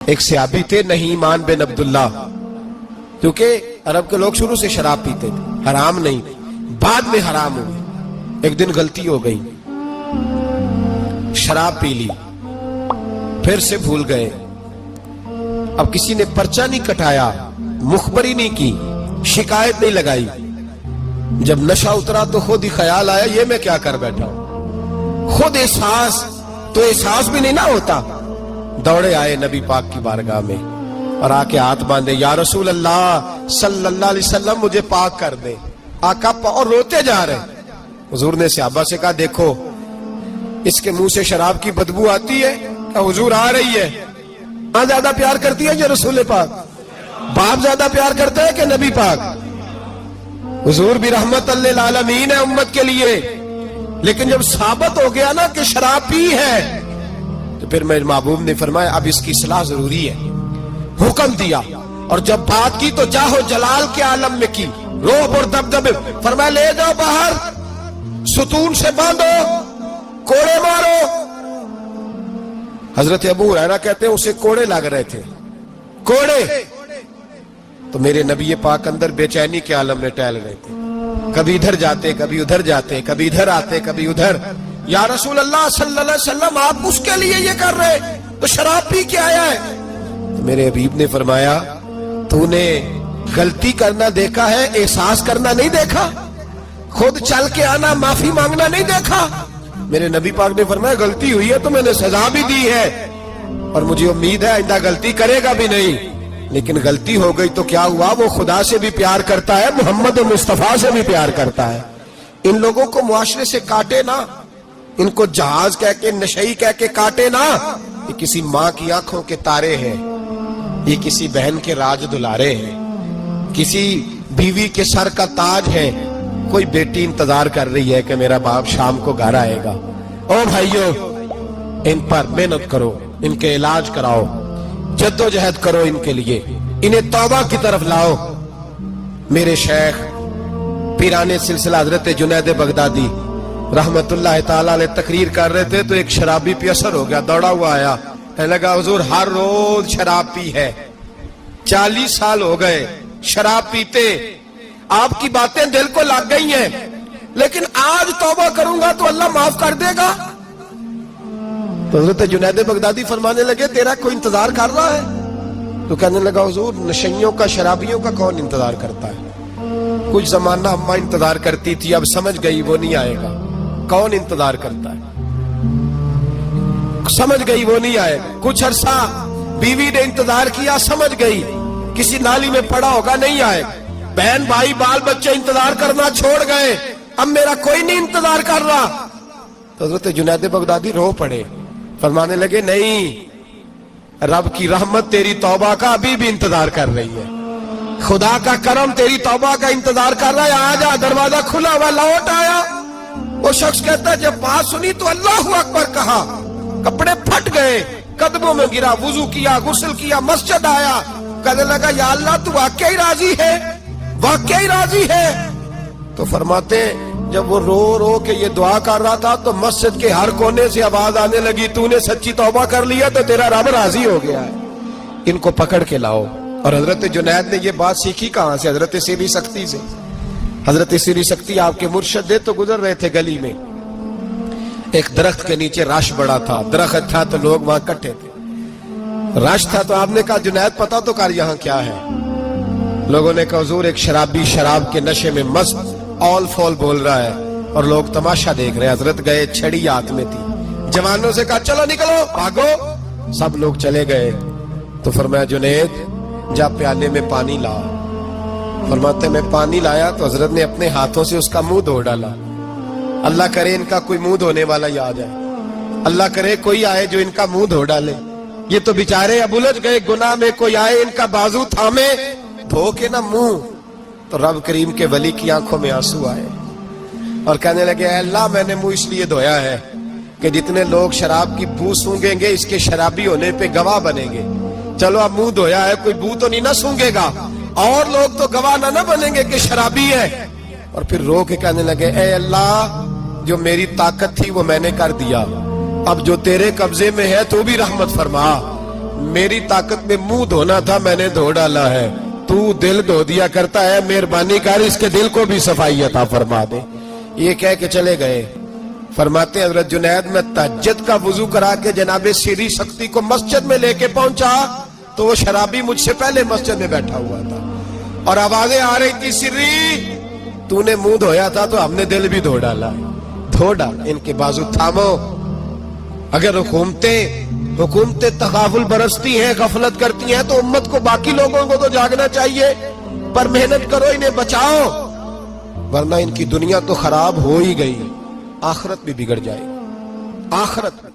ایک صحابی تھے نعیمان بن عبداللہ، کیونکہ عرب کے لوگ شروع سے شراب پیتے تھے، حرام نہیں، بعد میں حرام ہوئی۔ ایک دن غلطی ہو گئی، شراب پی لی، پھر سے بھول گئے۔ اب کسی نے پرچہ نہیں کٹایا، مخبری نہیں کی، شکایت نہیں لگائی۔ جب نشہ اترا تو خود ہی خیال آیا یہ میں کیا کر بیٹھا ہوں، خود احساس تو احساس بھی نہیں نہ ہوتا۔ دوڑے آئے نبی پاک کی بارگاہ میں اور آ کے ہاتھ باندھے، یا رسول اللہ صلی اللہ علیہ وسلم مجھے پاک کر دے۔ آقا اور روتے جا رہے۔ حضور نے صحابہ سے کہا دیکھو اس کے منہ سے شراب کی بدبو آتی ہے؟ کہا حضور آ رہی ہے۔ ماں زیادہ پیار کرتی ہے یا رسول پاک؟ باپ زیادہ پیار کرتا ہے کہ نبی پاک؟ حضور بھی رحمت للعالمین ہے امت کے لیے، لیکن جب ثابت ہو گیا نا کہ شراب پی ہے تو پھر میرے محبوب نے فرمایا اب اس کی اصلاح ضروری ہے، حکم دیا۔ اور جب بات کی تو جاہو جلال کے عالم میں کی، روب اور دبدبے، فرمایا لے جاؤ باہر، ستون سے باندھو، کوڑے مارو۔ حضرت ابو ہریرہ کہتے ہیں اسے کوڑے لگ رہے تھے، کوڑے۔ تو میرے نبی پاک اندر بے چینی کے عالم میں ٹہل رہے تھے، کبھی ادھر جاتے کبھی ادھر جاتے، کبھی ادھر آتے کبھی ادھر۔ یا رسول اللہ صلی اللہ علیہ وسلم آپ اس کے لیے یہ کر رہے تو شراب پی کے آیا ہے۔ تو میرے حبیب نے فرمایا تو نے غلطی کرنا دیکھا ہے، احساس کرنا نہیں دیکھا، خود چل کے آنا معافی مانگنا نہیں دیکھا؟ میرے نبی پاک نے فرمایا غلطی ہوئی ہے تو میں نے سزا بھی دی ہے اور مجھے امید ہے آئندہ غلطی کرے گا بھی نہیں۔ لیکن غلطی ہو گئی تو کیا ہوا، وہ خدا سے بھی پیار کرتا ہے، محمد مصطفیٰ سے بھی پیار کرتا ہے۔ ان لوگوں کو معاشرے سے کاٹے نا، ان کو جہاز کہہ کے نشئی کہہ کے کاٹے نا۔ یہ کسی ماں کی آنکھوں کے تارے ہیں، یہ کسی بہن کے راج دلارے ہیں، کسی بیوی کے سر کا تاج ہے۔ کوئی بیٹی انتظار کر رہی ہے کہ میرا باپ شام کو گھر آئے گا۔ او بھائیو ان پر محنت کرو، ان کے علاج کراؤ، جد و جہد کرو ان کے لیے، انہیں توبہ کی طرف لاؤ۔ میرے شیخ پیرانے سلسلہ حضرت جنید بغدادی رحمت اللہ تعالیٰ علیہ تقریر کر رہے تھے تو ایک شرابی پہ اثر ہو گیا، دوڑا ہوا آیا، کہنے لگا حضور ہر روز شراب پی ہے، 40 سال ہو گئے شراب پیتے، آپ کی باتیں دل کو لگ گئی ہیں، لیکن آج توبہ کروں گا تو اللہ معاف کر دے گا۔ تو حضرت جنید بغدادی فرمانے لگے تیرا کوئی انتظار کر رہا ہے؟ تو کہنے لگا حضور نشئیوں کا شرابیوں کا کون انتظار کرتا ہے؟ کچھ زمانہ اماں انتظار کرتی تھی، اب سمجھ گئی وہ نہیں آئے گا۔ کون انتظار کرتا ہے؟ سمجھ گئی وہ نہیں آئے گا۔ کچھ عرصہ بیوی نے انتظار کیا، سمجھ گئی کسی نالی میں پڑا ہوگا نہیں آئے گا۔ بہن بھائی بال بچے انتظار کرنا چھوڑ گئے، اب میرا کوئی نہیں انتظار کر رہا۔ تو حضرت جنید بغدادی رو پڑے، فرمانے لگے نہیں، رب کی رحمت تیری توبہ کا ابھی بھی انتظار کر رہی ہے، خدا کا کرم تیری توبہ کا انتظار کر رہا ہے، آجا، دروازہ کھلا ہوا، لوٹ آیا۔ وہ شخص کہتا ہے جب بات سنی تو اللہ اکبر کہا، کپڑے پھٹ گئے، قدموں میں گرا، وضو کیا، غسل کیا، مسجد آیا، کہنے لگا یا اللہ تو واقعی راضی ہے، واقعی راضی ہے؟ تو فرماتے ہیں جب وہ رو رو کے یہ دعا کر رہا تھا تو مسجد کے ہر کونے سے آواز آنے لگی تو نے سچی توبہ کر لیا تو تیرا رب راضی ہو گیا ہے، ان کو پکڑ کے لاؤ۔ اور حضرت جنید نے یہ بات سیکھی کہاں سے؟ حضرت سیری سختی سے۔ حضرت سیری سختی آپ کے مرشد دے تو گزر رہے تھے گلی میں، ایک درخت کے نیچے رش بڑا تھا، درخت تھا تو لوگ وہاں کٹھے تھے، رش تھا تو آپ نے کہا جنید پتہ تو کر یہاں کیا ہے؟ لوگوں نے کہا حضور ایک شرابی شراب کے نشے میں مست آل فول بول رہا ہے اور لوگ تماشا دیکھ رہے ہیں۔ حضرت گئے، چھڑی ہاتھ میں تھی، جوانوں سے کہا چلو نکلو بھاگو، سب لوگ چلے گئے۔ تو فرمایا جنید جا پیالے میں پانی لا۔ فرماتے میں پانی لایا تو حضرت نے اپنے ہاتھوں سے اس کا منہ دھو ڈالا۔ اللہ کرے ان کا کوئی منہ دھونے والا ہی آ جائے، اللہ کرے کوئی آئے جو ان کا منہ دھو ڈالے، یہ تو بیچارے اب الجھ گئے گناہ میں، کوئی آئے ان کا بازو تھامے دھو کے نہ منہ۔ تو رب کریم کے ولی کی آنکھوں میں آنسو آئے اور کہنے لگے اے اللہ میں نے منہ اس لیے دھویا ہے کہ جتنے لوگ شراب کی بو سونگیں گے اس کے شرابی ہونے پہ گواہ بنیں گے۔ چلو اب منہ دھویا ہے، کوئی بو تو نہیں نہ سونگے گا، اور لوگ تو گواہ نہ بنیں گے کہ شرابی ہے۔ اور پھر رو کے کہنے لگے اے اللہ جو میری طاقت تھی وہ میں نے کر دیا، اب جو تیرے قبضے میں ہے تو بھی رحمت فرما، میری طاقت میں منہ دھونا تھا، میں نے دھو ڈالا ہے، تو دل دھو دیا کرتا ہے، مہربانی کر اس کے دل کو بھی صفائی عطا فرما دے۔ یہ کہہ کے چلے گئے۔ فرماتے ہیں حضرت جنید میں تہجد کا وضو کرا کے جناب سری سختی کو مسجد میں لے کے پہنچا تو وہ شرابی مجھ سے پہلے مسجد میں بیٹھا ہوا تھا اور آوازیں آ رہی تھی، سری تو نے منہ دھویا تھا تو ہم نے دل بھی دھو ڈالا، دھو ڈال۔ ان کے بازو تھامو۔ اگر حکومتیں تغافل برستی ہیں، غفلت کرتی ہیں تو امت کو، باقی لوگوں کو تو جاگنا چاہیے، پر محنت کرو، انہیں بچاؤ، ورنہ ان کی دنیا تو خراب ہو ہی گئی، آخرت بھی بگڑ جائے، آخرت بھی۔